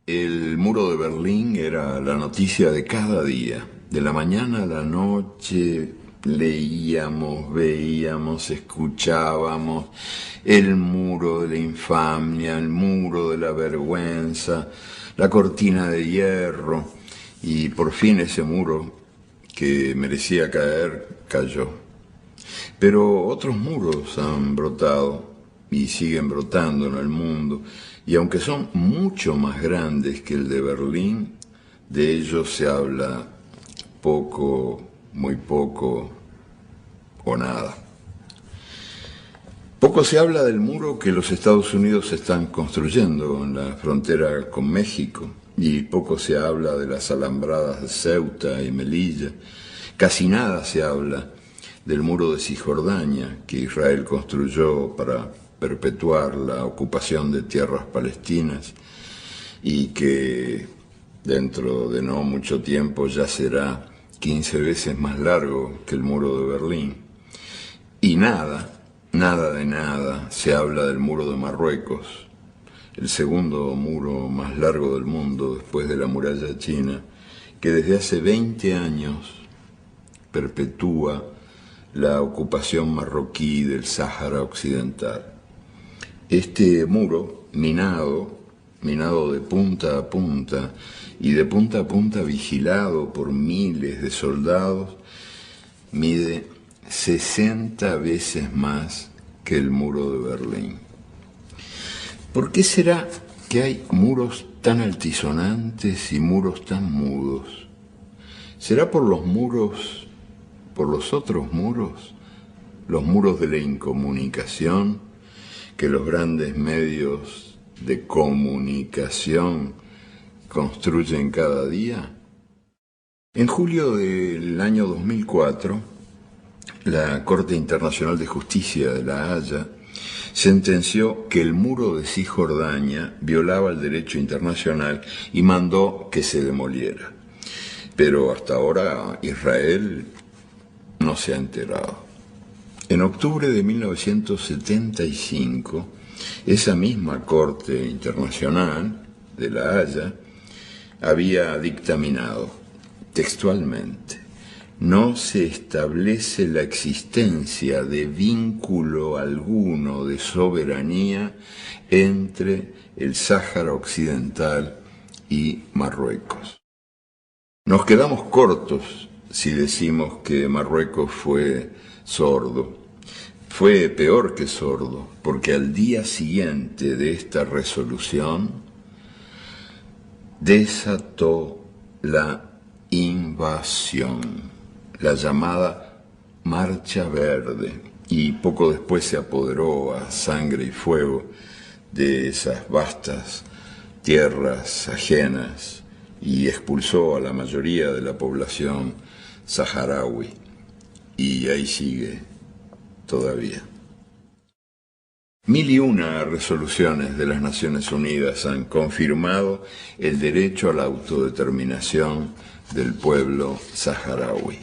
El muro de Berlín era la noticia de cada día. De la mañana a la noche leíamos, veíamos, escuchábamos el muro de la infamia, el muro de la vergüenza, la cortina de hierro, y por fin ese muro que merecía caer, cayó. Pero otros muros han brotado y siguen brotando en el mundo, y aunque son mucho más grandes que el de Berlín, de ellos se habla poco, muy poco o nada. Poco se habla del muro que los Estados Unidos están construyendo en la frontera con México, y poco se habla de las alambradas de Ceuta y Melilla. Casi nada se habla del muro de Cisjordania que Israel construyó para perpetuar la ocupación de tierras palestinas y que dentro de no mucho tiempo ya será 15 veces más largo que el muro de Berlín. Y nada de nada se habla del muro de Marruecos, el segundo muro más largo del mundo después de la muralla china, que desde hace 20 años perpetúa la ocupación marroquí del Sáhara Occidental. Este muro, minado de punta a punta y de punta a punta vigilado por miles de soldados, mide 60 veces más que el muro de Berlín. ¿Por qué será que hay muros tan altisonantes y muros tan mudos? ¿Será por los muros, por los otros muros, los muros de la incomunicación, que los grandes medios de comunicación construyen cada día? En julio del año 2004, la Corte Internacional de Justicia de La Haya sentenció que el muro de Cisjordania violaba el derecho internacional y mandó que se demoliera. Pero hasta ahora Israel no se ha enterado. En octubre de 1975, esa misma Corte Internacional de La Haya había dictaminado textualmente: no se establece la existencia de vínculo alguno de soberanía entre el Sáhara Occidental y Marruecos. Nos quedamos cortos si decimos que Marruecos fue sordo. Fue peor que sordo, porque al día siguiente de esta resolución desató la invasión, la llamada Marcha Verde, y poco después se apoderó a sangre y fuego de esas vastas tierras ajenas y expulsó a la mayoría de la población saharaui. Y ahí sigue todavía. 1001 resoluciones de las Naciones Unidas han confirmado el derecho a la autodeterminación del pueblo saharaui.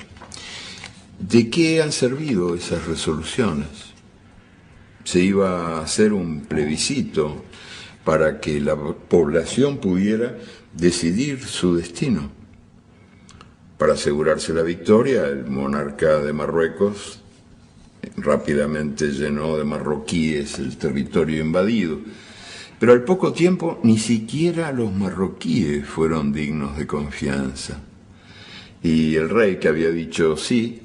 ¿De qué han servido esas resoluciones? Se iba a hacer un plebiscito para que la población pudiera decidir su destino. Para asegurarse la victoria, el monarca de Marruecos rápidamente llenó de marroquíes el territorio invadido, pero al poco tiempo ni siquiera los marroquíes fueron dignos de confianza. Y el rey, que había dicho sí,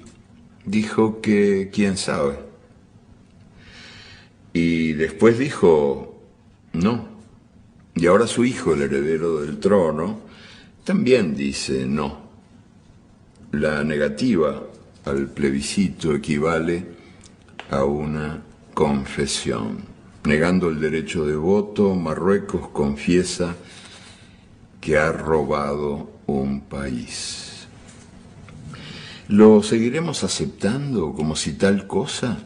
dijo que quién sabe. Y después dijo no. Y ahora su hijo, el heredero del trono, también dice no. La negativa al plebiscito equivale a una confesión. Negando el derecho de voto, Marruecos confiesa que ha robado un país. ¿Lo seguiremos aceptando como si tal cosa?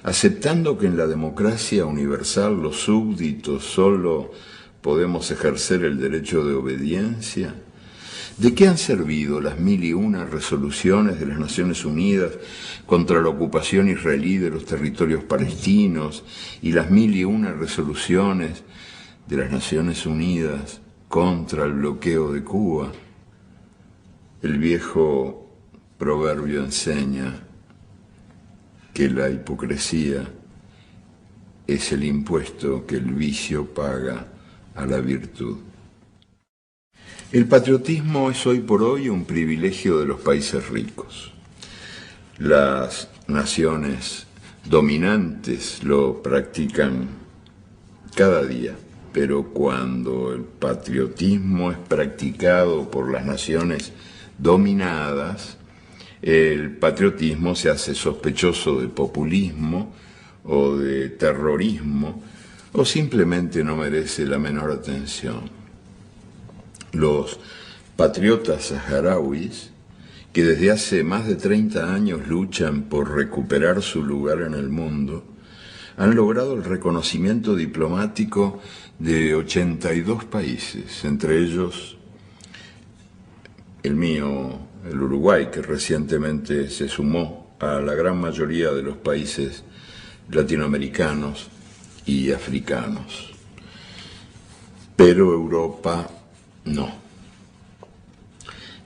¿Aceptando que en la democracia universal los súbditos solo podemos ejercer el derecho de obediencia? ¿De qué han servido las 1001 resoluciones de las Naciones Unidas contra la ocupación israelí de los territorios palestinos y las 1001 resoluciones de las Naciones Unidas contra el bloqueo de Cuba, el viejo proverbio enseña que la hipocresía es el impuesto que el vicio paga a la virtud. El patriotismo es hoy por hoy un privilegio de los países ricos. Las naciones dominantes lo practican cada día, pero cuando el patriotismo es practicado por las naciones dominadas, el patriotismo se hace sospechoso de populismo o de terrorismo, o simplemente no merece la menor atención. Los patriotas saharauis, que desde hace más de 30 años luchan por recuperar su lugar en el mundo, han logrado el reconocimiento diplomático de 82 países, entre ellos el mío, el Uruguay, que recientemente se sumó a la gran mayoría de los países latinoamericanos y africanos. Pero Europa no.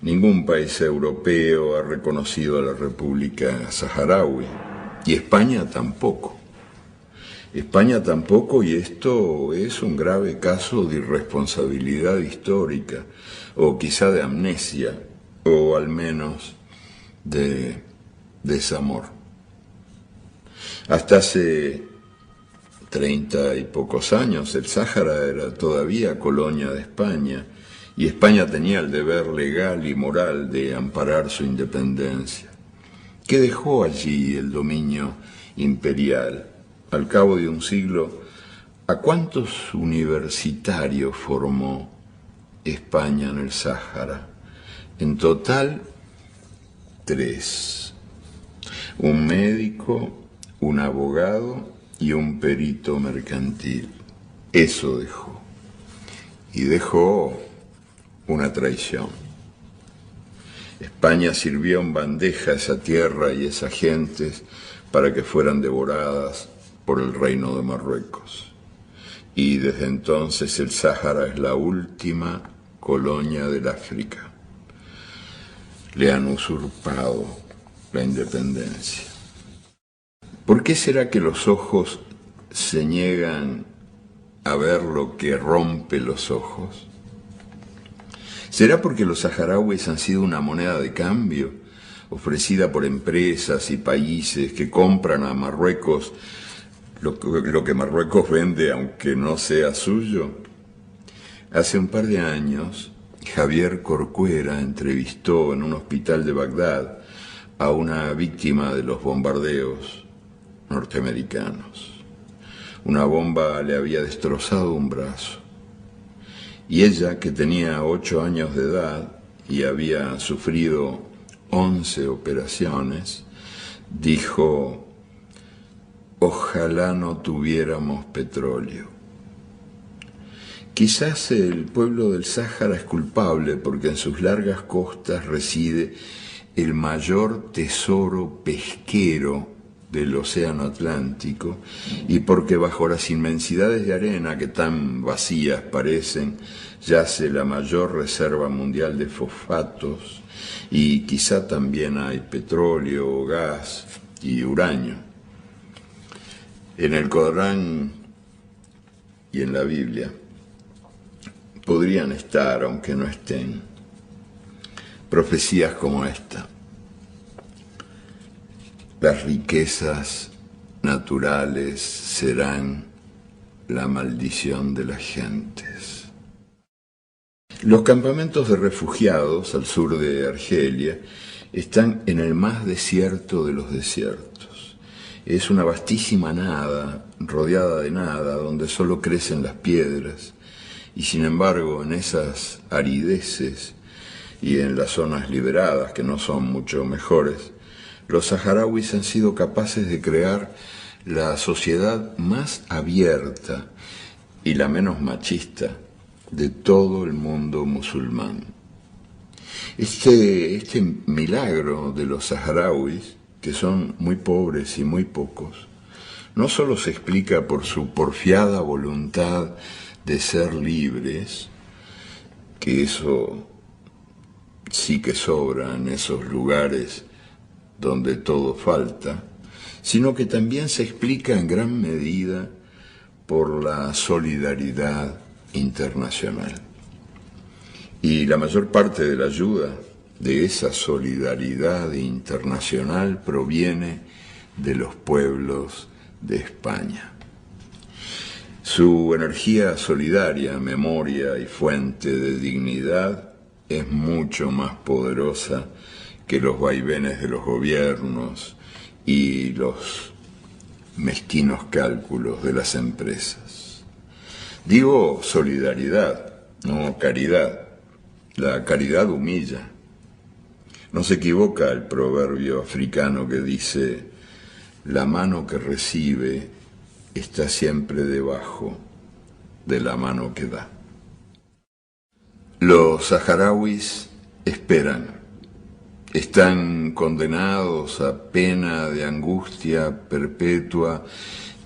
Ningún país europeo ha reconocido a la República Saharaui, y España tampoco. España tampoco, y esto es un grave caso de irresponsabilidad histórica, o quizá de amnesia, o al menos de desamor. Hasta hace 30 y pocos años el Sáhara era todavía colonia de España, y España tenía el deber legal y moral de amparar su independencia. ¿Qué dejó allí el dominio imperial? Al cabo de un siglo, ¿a cuántos universitarios formó España en el Sáhara? En total, 3. Un médico, un abogado y un perito mercantil. Eso dejó. Y dejó una traición. España sirvió en bandeja esa tierra y esas gentes para que fueran devoradas por el reino de Marruecos. Y desde entonces el Sáhara es la última colonia del África. Le han usurpado la independencia. ¿Por qué será que los ojos se niegan a ver lo que rompe los ojos? ¿Será porque los saharauis han sido una moneda de cambio, ofrecida por empresas y países que compran a Marruecos lo que Marruecos vende aunque no sea suyo? Hace un par de años, Javier Corcuera entrevistó en un hospital de Bagdad a una víctima de los bombardeos norteamericanos. Una bomba le había destrozado un brazo. Y ella, que tenía 8 años de edad y había sufrido 11 operaciones, dijo: ojalá no tuviéramos petróleo. Quizás el pueblo del Sáhara es culpable porque en sus largas costas reside el mayor tesoro pesquero del océano Atlántico, y porque bajo las inmensidades de arena que tan vacías parecen yace la mayor reserva mundial de fosfatos, y quizá también hay petróleo, gas y uranio. En el Corán y en la Biblia podrían estar, aunque no estén, profecías como esta: las riquezas naturales serán la maldición de las gentes. Los campamentos de refugiados al sur de Argelia están en el más desierto de los desiertos. Es una vastísima nada, rodeada de nada, donde solo crecen las piedras, y sin embargo en esas arideces y en las zonas liberadas, que no son mucho mejores, los saharauis han sido capaces de crear la sociedad más abierta y la menos machista de todo el mundo musulmán. Este milagro de los saharauis, que son muy pobres y muy pocos, no solo se explica por su porfiada voluntad de ser libres, que eso sí que sobra en esos lugares donde todo falta, sino que también se explica en gran medida por la solidaridad internacional. Y la mayor parte de la ayuda de esa solidaridad internacional proviene de los pueblos de España. Su energía solidaria, memoria y fuente de dignidad es mucho más poderosa que los vaivenes de los gobiernos y los mezquinos cálculos de las empresas. Digo solidaridad, no caridad. La caridad humilla. No se equivoca el proverbio africano que dice: la mano que recibe está siempre debajo de la mano que da. Los saharauis esperan. Están condenados a pena de angustia perpetua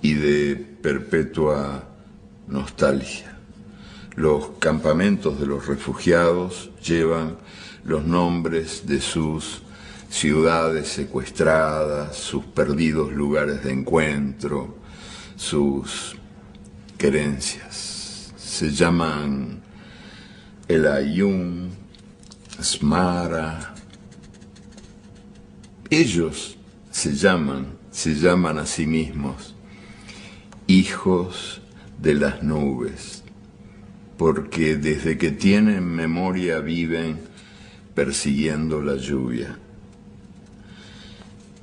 y de perpetua nostalgia. Los campamentos de los refugiados llevan los nombres de sus ciudades secuestradas, sus perdidos lugares de encuentro, sus querencias. Se llaman El Aaiún, Asmara. Ellos se llaman a sí mismos hijos de las nubes, porque desde que tienen memoria viven persiguiendo la lluvia.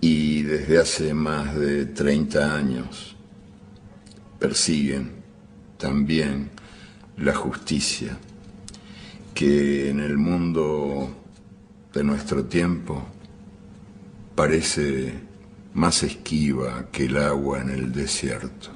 Y desde hace más de 30 años persiguen también la justicia, que en el mundo de nuestro tiempo parece más esquiva que el agua en el desierto.